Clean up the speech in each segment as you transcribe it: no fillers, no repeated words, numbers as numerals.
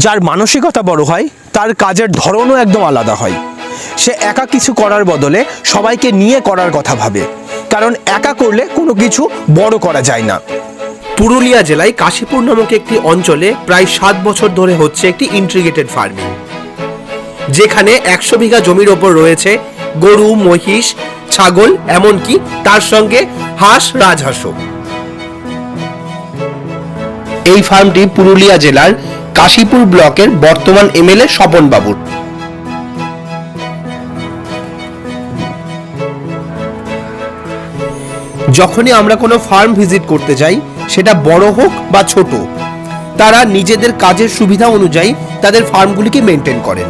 যার মানসিকতা বড় হয় তার কাজের ধরনও একদম আলাদা হয়। সে একা কিছু করার বদলে সবাইকে নিয়ে করার কথা ভাবে, কারণ একা করলে কোনো কিছু বড় করা যায় না। পুরুলিয়া জেলায় কাশীপুর নামক একটি অঞ্চলে প্রায় 7 বছর ধরে হচ্ছে একটি ইন্টিগ্রেটেড ফার্মিং, যেখানে 100 বিঘা জমির ওপর রয়েছে গরু, মহিষ, ছাগল, এমনকি তার সঙ্গে হাঁস, রাজহাঁসও। এই ফার্মটি পুরুলিয়া জেলার কাশীপুর ব্লকের বর্তমান MLA স্বপন বাবুর। যখনই আমরা কোনো ফার্ম ভিজিট করতে যাই, সেটা বড় হোক বা ছোট, তারা নিজেদের কাজের সুবিধা অনুযায়ী তাদের ফার্মগুলিকে মেনটেন করেন।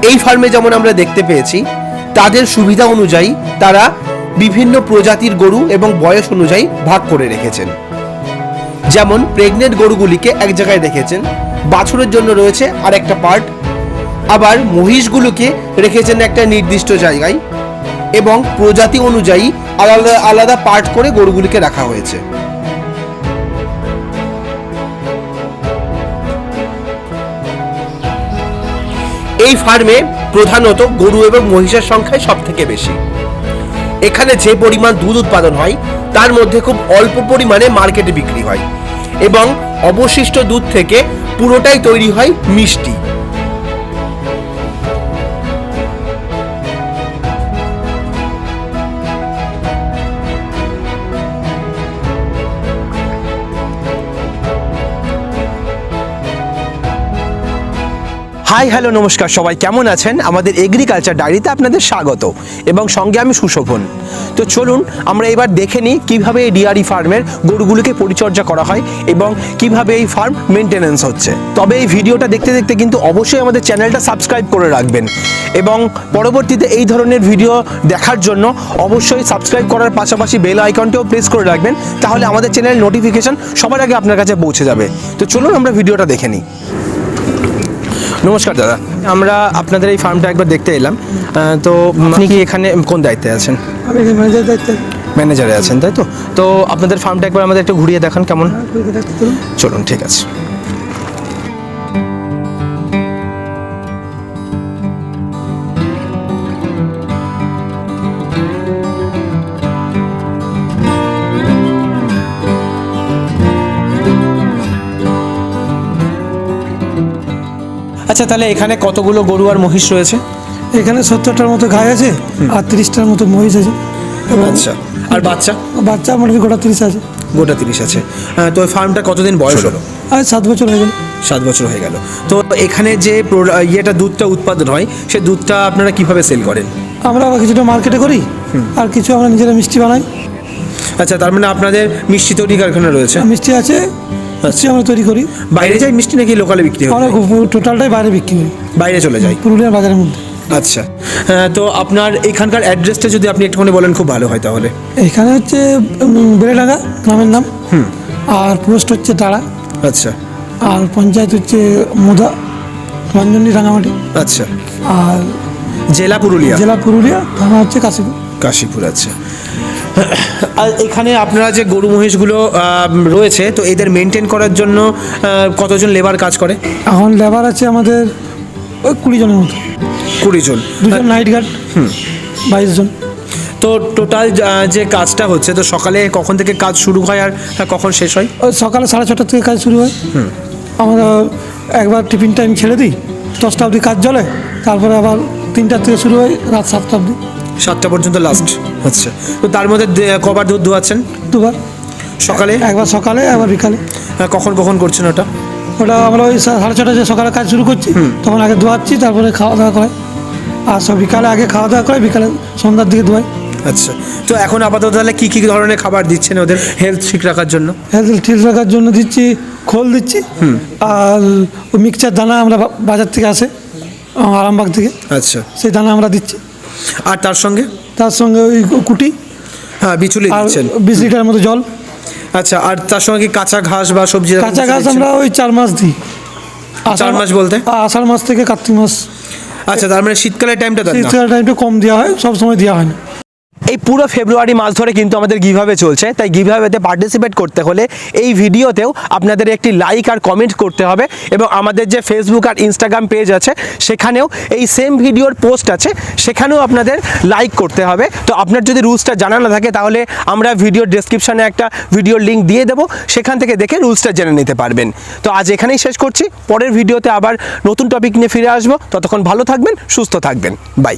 এই ফার্মে যেমন আমরা দেখতে পেয়েছি, তাদের সুবিধা অনুযায়ী তারা বিভিন্ন প্রজাতির গরু এবং বয়স অনুযায়ী ভাগ করে রেখেছেন। যেমন প্রেগনেন্ট গরুগুলিকে এক জায়গায় রেখেছেন, বাছুরের জন্য রয়েছে আর একটা পার্ট, আবার মহিষগুলোকে রেখেছেন একটা নির্দিষ্ট জায়গায়, এবং প্রজাতি অনুযায়ী আলাদা আলাদা পার্ট করে গরুগুলিকে রাখা হয়েছে। এই ফার্মে প্রধানত গরু এবং মহিষের সংখ্যাই সব থেকে বেশি। এখানে যে পরিমাণ দুধ উৎপাদন হয় তার মধ্যে খুব অল্প পরিমাণে মার্কেটে বিক্রি হয়, এবং অবশিষ্ট দুধ থেকে পুরোটাই তৈরি হয় মিষ্টি। হাই হ্যালো নমস্কার, সবাই কেমন আছেন? আমাদের এগ্রিকালচার ডায়েরিতে আপনাদের স্বাগত, এবং সঙ্গে আমি সুশোভন। তো চলুন আমরা এবার দেখে নিই কীভাবে এই ডিয়ারি ফার্মের গরুগুলোকে পরিচর্যা করা হয় এবং কিভাবে এই ফার্ম মেনটেনেন্স হচ্ছে। তবে এই ভিডিওটা দেখতে দেখতে কিন্তু অবশ্যই আমাদের চ্যানেলটা সাবস্ক্রাইব করে রাখবেন, এবং পরবর্তীতে এই ধরনের ভিডিও দেখার জন্য অবশ্যই সাবস্ক্রাইব করার পাশাপাশি বেল আইকনটিও প্রেস করে রাখবেন, তাহলে আমাদের চ্যানেলের নোটিফিকেশন সবার আগে আপনার কাছে পৌঁছে যাবে। তো চলুন আমরা ভিডিওটা দেখে নিই। নমস্কার দাদা, আমরা আপনাদের এই ফার্মটা একবার দেখতে এলাম। তো আপনি কি এখানে কোন দায়িত্বে আছেন? আমি ম্যানেজার দায়িত্বে। ম্যানেজারে আছেন, তাই তো? তো আপনাদের ফার্মটা একবার আমাদের একটু ঘুরিয়ে দেখান কেমন? চলুন, ঠিক আছে। আচ্ছা, তাহলে এখানে কতগুলো গরু আর মহিষ রয়েছে? এখানে 70টার মতো গাই আছে আর 30টার মতো মহিষ আছে। আচ্ছা, আর বাচ্চা? বাচ্চা মোটামুটি গোটা 30 আছে। গোটা 30 আছে। তো ফার্মটা কতদিন বয়স হলো? আর 7 বছর হয়ে গেল। 7 বছর হয়ে গেল। তো এখানে যে দুধটা উৎপাদন হয়, সে দুধটা আপনারা কিভাবে সেল করেন? আমরা কিছুটা মার্কেটে করি, আর কিছু আমরা নিজেরা মিষ্টি বানাই। আচ্ছা, তার মানে আপনাদের মিষ্টি তৈরি কারখানা রয়েছে? মিষ্টি আছে, মিষ্টি আমরা তৈরি করি। বাইরে যায় মিষ্টি নাকি লোকালে বিক্রি হয়? আমরা টোটালটাই বাইরে বিক্রি করি, বাইরে চলে যায় পুরুলিয়া বাজারের মধ্যে। আচ্ছা, তো আপনার এখানকার অ্যাড্রেসটা যদি আপনি একটুখানি বলেন খুব ভালো হয় তাহলে। এখানে হচ্ছে বেলেডাঙ্গা গ্রামের নাম, আর পোস্ট হচ্ছে টাড়া। আচ্ছা, আর পঞ্চায়েত হচ্ছে মোদা রঞ্জনী রাঙামাটি। আচ্ছা, আর জেলা পুরুলিয়া? জেলা পুরুলিয়া, থানা হচ্ছে কাশীপুর। কাশীপুর, আচ্ছা। আর এখানে আপনারা যে গরু মহিষগুলো রয়েছে, তো এদের মেনটেন করার জন্য কতজন লেবার কাজ করে? এখন লেবার আছে আমাদের ওই 20 জনের মতো। 20 জন? 2 জন নাইট গার্ড, 22 জন। তো টোটাল যে কাজটা হচ্ছে, তো সকালে কখন থেকে কাজ শুরু হয় আর কখন শেষ হয়? ওই সকালে 6:30 থেকে কাজ শুরু হয়। আমরা একবার টিফিন টাইম ছেড়ে দিই, 10টা অবধি কাজ চলে, তারপরে আবার 3টা থেকে শুরু হয়, রাত 7টা অবধি। 7টা পর্যন্ত লাস্ট? আচ্ছা, তো তার মধ্যে কবার দুধ দোয়াচ্ছেন? 2বার। সকালে একবার সকালে, একবার বিকালে। কখন কখন করছেন ওটা? ওটা আমরা ওই 6:30 যে সকালে কাজ শুরু করছি, তখন আগে ধোয়াচ্ছি, তারপরে খাওয়া দাওয়া করে, আর সব বিকালে আগে খাওয়া দাওয়া করে, বিকালে সন্ধ্যার দিকে ধোয়াই। আচ্ছা, তো এখন আপাতত তাহলে কী কী ধরনের খাবার দিচ্ছেন ওদের হেলথ ঠিক রাখার জন্য? হেলথ ঠিক রাখার জন্য দিচ্ছি খোল দিচ্ছি, আর ওই মিক্সচার দানা আমরা বাজার থেকে আসে, আরামবাগ থেকে। আচ্ছা, সেই দানা আমরা দিচ্ছি। আর তার সঙ্গে ওই কুটি, হ্যাঁ, বিচুলি দিচ্ছেন? 20 লিটারের মতো জল। আচ্ছা, আর তার সঙ্গে কি কাঁচা ঘাস বা সবজি? কাঁচা ঘাস আমরা ওই 4 মাস দিই। 4 মাস বলতে? আষাঢ় মাস থেকে কার্তিক মাস। আচ্ছা, তার মানে শীতকালের টাইমটা? শীতকালের টাইমটা কম দেওয়া হয়, সব সময় দেওয়া হয় না। এই পুরো ফেব্রুয়ারি মাস ধরে কিন্তু আমাদের গিভঅ্যাওয়ে চলছে, তাই গিভঅ্যাওয়েতে পার্টিসিপেট করতে হলে এই ভিডিওতেও আপনাদের একটি লাইক আর কমেন্ট করতে হবে, এবং আমাদের যে ফেসবুক আর ইনস্টাগ্রাম পেজ আছে সেখানেও এই সেম ভিডিওর পোস্ট আছে, সেখানেও আপনাদের লাইক করতে হবে। তো আপনার যদি রুলসটা জানা না থাকে তাহলে আমরা ভিডিওর ডেসক্রিপশনে একটা ভিডিওর লিঙ্ক দিয়ে দেবো, সেখান থেকে দেখে রুলসটা জেনে নিতে পারবেন। তো আজ এখানেই শেষ করছি, পরের ভিডিওতে আবার নতুন টপিক নিয়ে ফিরে আসবো। ততক্ষণ ভালো থাকবেন, সুস্থ থাকবেন, বাই।